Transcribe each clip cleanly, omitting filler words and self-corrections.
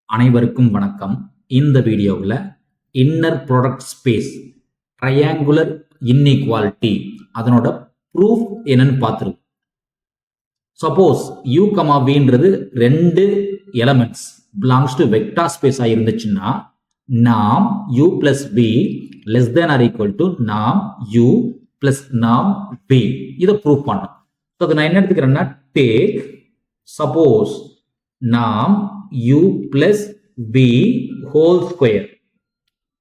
அனைவருக்கும் வணக்கம். இந்த வீடியோவில் inner product space triangular inequality அதனோட ப்ரூஃப் என்னன்னு பார்த்துருவோம். சப்போஸ் u, vன்றது ரெண்டு elements belongs to vector space இருந்துச்சுன்னா நாம் u plus v less than or equal to நாம் u plus நாம் v இதை ப்ரூவ் பண்ணணும். ஸோ அதை நான் என்ன எடுத்துக்கிறேன்னா டேக் சப்போஸ் நாம் u plus v whole square.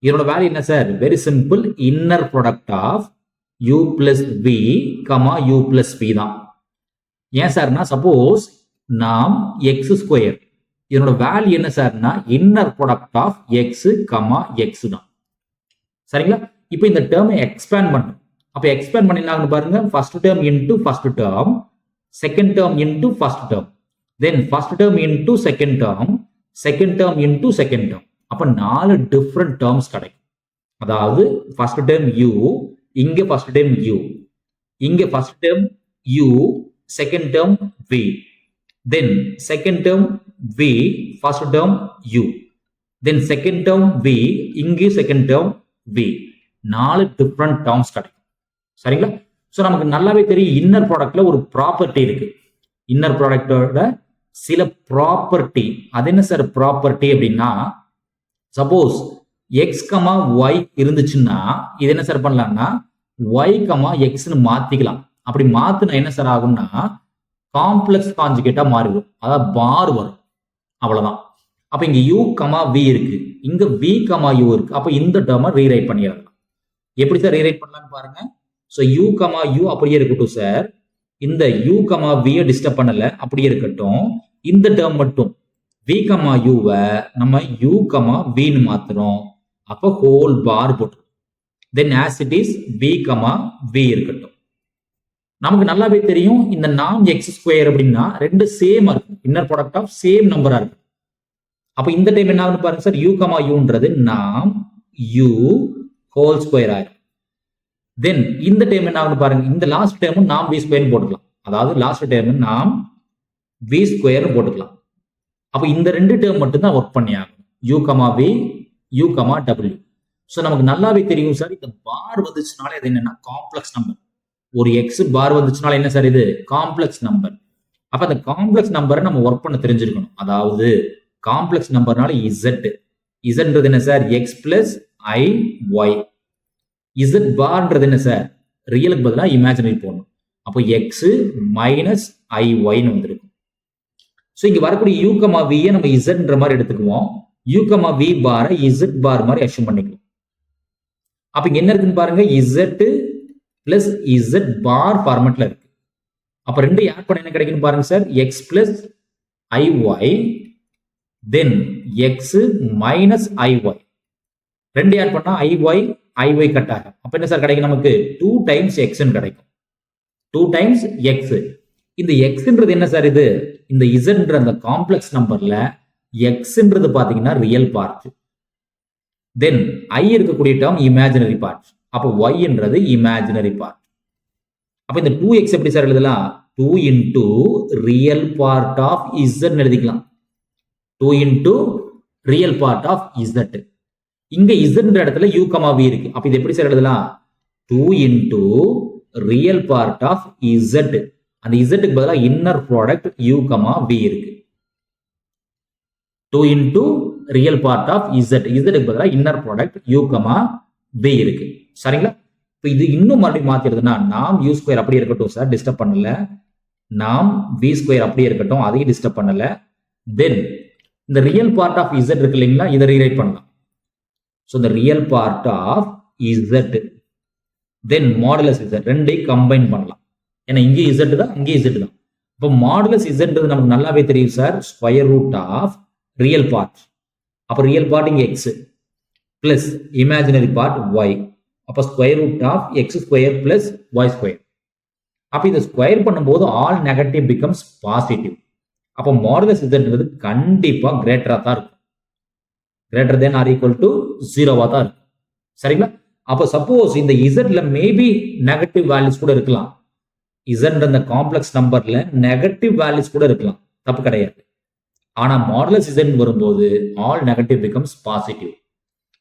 இதோட வேல்யூ என்ன sir? Very simple, inner product of u plus v, u plus v தான். ஏன் சார்னா சப்போஸ் நாம் x ஸ்கொயர், இதனோட வேல்யூ என்ன சார்னா inner product of x, x தான். சரிங்களா? இப்போ இந்த டேர்மை எக்ஸ்பேண்ட் பண்ணும். அப்போ எக்ஸ்பேண்ட் பண்ணிடலாம்னு பாருங்க. First term into first term, second term into first term, தென் first term into second term, second term into second term. அப்போ 4 டிஃப்ரெண்ட் டேர்ம்ஸ் கிடைக்கும். அதாவது ஃபர்ஸ்ட் டேர்ம் u, இங்க ஃபர்ஸ்ட் டேர்ம் u, இங்க first term u, second term v, then second term v, first term u, then second term v, இங்கே second term v. 4 different terms கிடைக்கும். சரிங்களா? So நமக்கு நல்லாவே தெரியும் இன்னர் ப்ராடக்ட்ல ஒரு ப்ராப்பர்ட்டி இருக்கு. இன்னர் ப்ராடக்டோட சில ப்ராப்பர்ட்டி, அது என்ன சார் ப்ராப்பர்ட்டி அப்படின்னா, சப்போஸ் எக்ஸ் கமா ஒய் இருந்துச்சுன்னா இது என்ன சார் பண்ணலாம்னா ஒய் கமா எக்ஸ்னு மாத்திக்கலாம். அப்படி மாத்தினா என்ன சார் ஆகும்னா காம்ப்ளெக்ஸ் கான்ஜுகேட்டா மாறிடும், அதாவது பார் வரும். அவ்வளவுதான். அப்ப இங்க u கமா v இருக்கு, இங்க v கமா u இருக்கு. அப்ப இந்த டேர்மை ரீரைட் பண்ணிடலாம். எப்படி சார் ரீரைட் பண்ணலாம்னு பாருங்க. ஸோ u கமா u அப்படியே இருக்கட்டும் சார். இந்த u கமா v டிஸ்டர்ப் பண்ணல, அப்படியே இருக்கட்டும். இந்த டேர்ம் மட்டும் v கமா uவை நம்ம u கமா vன்னு மாத்துறோம். அப்போ ஹோல் பார் போட்டு then as it is v comma v இருக்கட்டும். நமக்கு நல்லாவே தெரியும் இந்த நாம் எக்ஸ் ஸ்கொயர் அப்படின்னா ரெண்டு சேமா இருக்கும், இன்னர் ப்ராடக்ட் ஆஃப் சேம் நம்பரா இருக்கு. அப்போ இந்த டைம் என்ன ஆகுது பாருங்க சார், u கமா uன்றது நாம் u ஹோல் ஸ்கொயர் ஆயிரும். தென் இந்த டைம் என்ன ஆகுது பாருங்க, இந்த லாஸ்ட் டைமும் நாம் v ஸ்கொயர்னு போட்டுக்கலாம். அதாவது லாஸ்ட் டைம் நாம் v ஸ்கொயர்னு போட்டுக்கலாம். அப்போ இந்த ரெண்டு டேர்ம் மட்டும் தான் ஒர்க் பண்ணி ஆகும், u comma v, u comma w. So நமக்கு நல்லாவே தெரியும் சார், இந்த பார் வந்துச்சுனாலே அது என்னன்னா காம்ப்ளெக்ஸ் நம்பர். ஒரு எக்ஸ் பார் வந்துச்சுனால என்ன சார் இது காம்ப்ளெக்ஸ் நம்பர். அப்ப அந்த காம்ப்ளெக்ஸ் நம்பரை நம்ம ஒர்க் பண்ண தெரிஞ்சிருக்கணும். அதாவது காம்ப்ளெக்ஸ் நம்பர்னால இசட், இசட்ன்றது என்ன சார் எக்ஸ் பிளஸ் ஐ ஒய். இசட் பார்ன்றது என்ன சார் ரியலுக்கு பதிலாக இமேஜினரி போடணும். அப்போ எக்ஸ் மைனஸ் ஐ ஒய்னு வந்துருக்கும். ஸோ இங்க வரக்கூடிய u கமா v நம்ம இசட்ன்ற மாதிரி எடுத்துக்குவோம். u கமா v பாரை இசட் பார் மாதிரி அஷ்யூம் பண்ணிக்கலாம். அப்ப இங்க என்ன இருக்குன்னு பாருங்க, இசட் பிளஸ் இசட் பார் ஃபார்மேட்ல இருக்கு. அப்ப ரெண்டு ஆட் பண்ண என்ன கிடைக்குன்னு பாருங்க சார், எக்ஸ் பிளஸ் ஐ ஒய், தென் எக்ஸ் மைனஸ் ஐ ஒய். ரெண்டு ஆட் பண்ணா ஐ ஒய் கட் ஆகும். அப்ப என்ன சார் கிடைக்கும் நமக்கு 2 டைம்ஸ் எக்ஸ்ன்னு கிடைக்கும். 2 டைம்ஸ் எக்ஸ். இந்த எக்ஸ்ன்றது என்ன சார் இது, இந்த இசட்ன்ற அந்த காம்ப்ளெக்ஸ் நம்பர்ல எக்ஸ்ன்றது பாத்தீங்கன்னா ரியல் பார்ட், தென் ஐ இருக்கக்கூடிய டேர்ம் இமேஜினரி பார்ட். அப்போ ஒய்ன்றது இமேஜினரி பார்ட். அப்ப இந்த 2x எப்படி சார் எழுதலாம், 2 இன்டூ ரியல் பார்ட் ஆஃப் இசட்னு எழுதிக்கலாம். 2 into real part of z. இங்க இசட்ன்ற இடத்துல u கமா v இருக்கு. அப்ப இது எப்படி சார் எழுதலாம், 2 into real part of Z. அந்த இசட்டுக்கு பதிலாக inner product u comma v இருக்கு. 2 into real part of Z, இசட்டுக்கு பதிலாக inner product u comma v இருக்கு. சரிங்களா? இப்போ இது இன்னும் மறுபடியும் மாத்திருதுன்னா நாம் u ஸ்கொயர் அப்படியே இருக்கட்டும் சார், டிஸ்டர்ப் பண்ணல. நாம் v ஸ்கொயர் அப்படியே இருக்கட்டும், அதையும் டிஸ்டர்ப் பண்ணல. தென் இந்த ரியல் பார்ட் ஆஃப் இசட் இருக்கு இல்லைங்களா, இதை ரீரைட் பண்ணலாம். ஸோ இந்த real part of z then modulus z ரெண்டையும் கம்பைன் பண்ணலாம். ஏன்னா இங்கே இசட் தான், அங்கே இசட் தான். இப்போ மாடுலஸ் இசட்ன்றது நமக்கு நல்லாவே தெரியும் sir, square root of real part. அப்போ ரியல் பார்ட் இங்கே X plus imaginary part Y. அப்போ square root of X square plus Y square. அப்போ இதை ஸ்கொயர் பண்ணும்போது ஆல் நெகட்டிவ் பிகம்ஸ் பாசிட்டிவ். அப்போ மாடுலஸ் இசட்ன்றது கண்டிப்பா கிரேட்டரா தான் இருக்கும், greater then or equal to 0வா தான் இருக்கும். சரிங்களா? அப்போ சப்போஸ் இந்த இசட்ல மேபி நெகட்டிவ் வேல்யூஸ் கூட இருக்கலாம். இசட் அந்த காம்ப்ளெக்ஸ் நம்பர்ல நெகட்டிவ் வேல்யூஸ் கூட இருக்கலாம், தப்பு கிடையாது. ஆனா மாடுலஸ் z வரும்போது ஆல் நெகட்டிவ் பிகம்ஸ் பாசிட்டிவ்.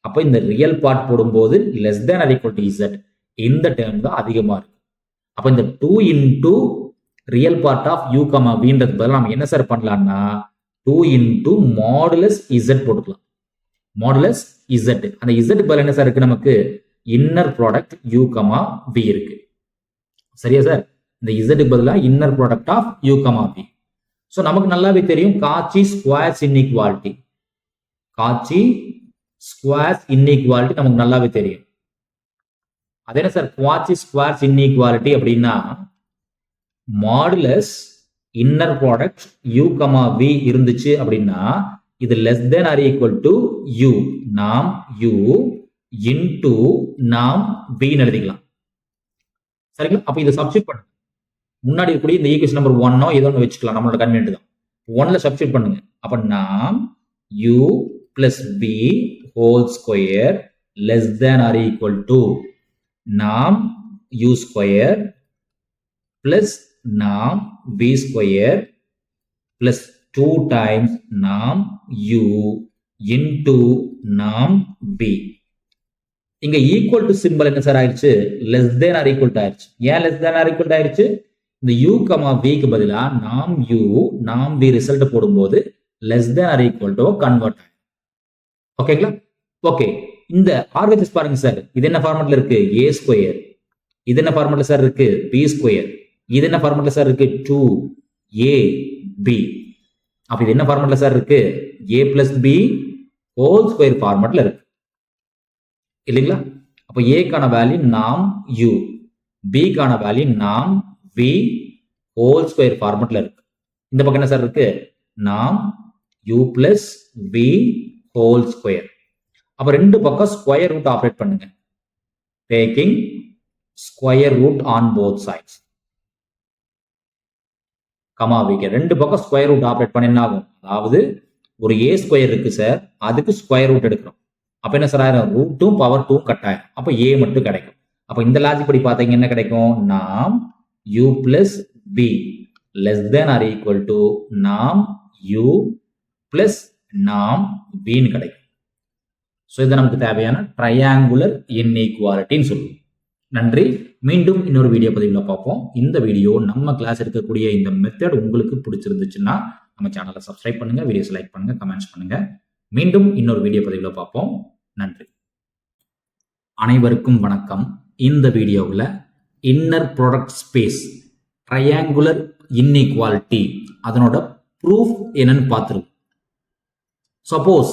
அப்ப இந்த ரியல் பார்ட் போடும்போது less than or equal to z, இந்த டேர்ம் தான் அதிகமா இருக்கு. அப்ப இந்த 2 into real part of u, vன்றது பதிலா நம்ம என்ன சார் பண்ணலாம்னா 2 இன்டூ மாடுலஸ் z போட்டுக்கலாம். மாடுலஸ் z, அந்த z பதில் என்ன சார் இருக்கு, நமக்கு இன்னர் ப்ராடக்ட் u, v இருக்கு. சரியா சார்? இந்த z பதிலா inner product of u, v. So நமக்கு நல்லாவே தெரியும் Cauchy squares inequality. Cauchy squares inequality நமக்கு நல்லாவே தெரியும். அது என்ன சார் குவாச்சி ஸ்கொயர்ஸ் இன்இக்வாலிட்டி அப்படின்னா modulus inner product u, v இருந்துச்சு அப்படின்னா இது less than or equal to u, நாம் u இன்டு நாம் v எழுதிக்கலாம். சரிங்களா? அப்ப இதை சப்ஸ்டிட் பண்ணுங்க. முன்னாடி இருக்கக்கூடிய இந்த ஈக்குவேஷன் நம்பர் 1 ஏதோ ஒன்று வச்சுக்கலாம், நம்மளோட கன்வீனியன்ட் தான். 1ல சப்ஸ்டிட் பண்ணுங்க. அப்ப நாம் u plus v whole square less than or equal to நாம் u ஸ்கொயர் பிளஸ் நாம் v ஸ்கொயர் பிளஸ் 2 டைம்ஸ் நாம் u இன்டு நாம் v. இங்க ஈக்குவல் டு சிம்பிள் என்ன சார் ஆயிடுச்சு, less than or equal to ஆயிடுச்சு. ஏன் less than or equal to ஆயிடுச்சு, இந்த u, vக்கு பதிலா நாம் u நாம் v ரிசல்ட் போடும்போது less than or equal to convert ஆகும். ஓகேங்களா? ஓகே, இந்த RHS பாருங்க சார், இது என்ன ஃபார்மட்ல இருக்கு, a ஸ்கொயர். இது என்ன ஃபார்மட்ல சார் இருக்கு, b ஸ்கொயர். இது என்ன ஃபார்மட்ல சார் இருக்கு, 2ab. அப்ப இது என்ன ஃபார்மட்ல சார் இருக்கு, a plus b whole square ஃபார்மட்ல இருக்கு இல்லைங்களா? அப்ப a கான வேல்யூ நாம் u, b கான வேல்யூ நாம் v ஹோல் ஸ்கொயர் ஃபார்மட்ல இருக்கு. இந்த பக்கம் என்ன சார் இருக்கு, நாம் u plus v whole square. அப்ப ரெண்டு பக்கம் ஸ்கொயர் ரூட் ஆபரேட் பண்ணுங்க. Taking square root on both sides. கமாவிக்கு ரெண்டு பக்கம் ஸ்கொயர் ரூட் ஆபரேட் பண்ண என்ன ஆகும், அதாவது ஒரு a ஸ்கொயர் இருக்கு சார், அதுக்கு ஸ்கொயர் ரூட் எடுக்கிறோம். அப்ப என்ன சார் ஆயிரும், ரூட்டும் பவர் 2 கட் ஆயிரும். அப்ப a மட்டும் கிடைக்கும். அப்ப இந்த லாஜிக் படி பார்த்தீங்க என்ன கிடைக்கும், நாம் u plus v less than or equal to நாம் u பிளஸ் நாம் v கிடைக்கும். ஸோ இது நமக்கு தேவையான ட்ரையாங்குலர் இன்இக்வாலிட்டின்னு சொல்லுவோம். நன்றி. மீண்டும் இன்னொரு வீடியோ பதிவில் பார்ப்போம். இந்த வீடியோ நம்ம கிளாஸ் இருக்கக்கூடிய இந்த மெத்தட் உங்களுக்கு பிடிச்சிருந்துச்சுன்னா நம்ம சேனலை சப்ஸ்கிரைப் பண்ணுங்க, வீடியோஸ் லைக் பண்ணுங்க, கமெண்ட்ஸ் பண்ணுங்க. மீண்டும் இன்னொரு வீடியோ பதிவில் பார்ப்போம். நன்றி. அனைவருக்கும் வணக்கம். இந்த வீடியோவில் inner product space triangular inequality அதனோட ப்ரூஃப் என்னன்னு பார்த்துருவோம். சப்போஸ்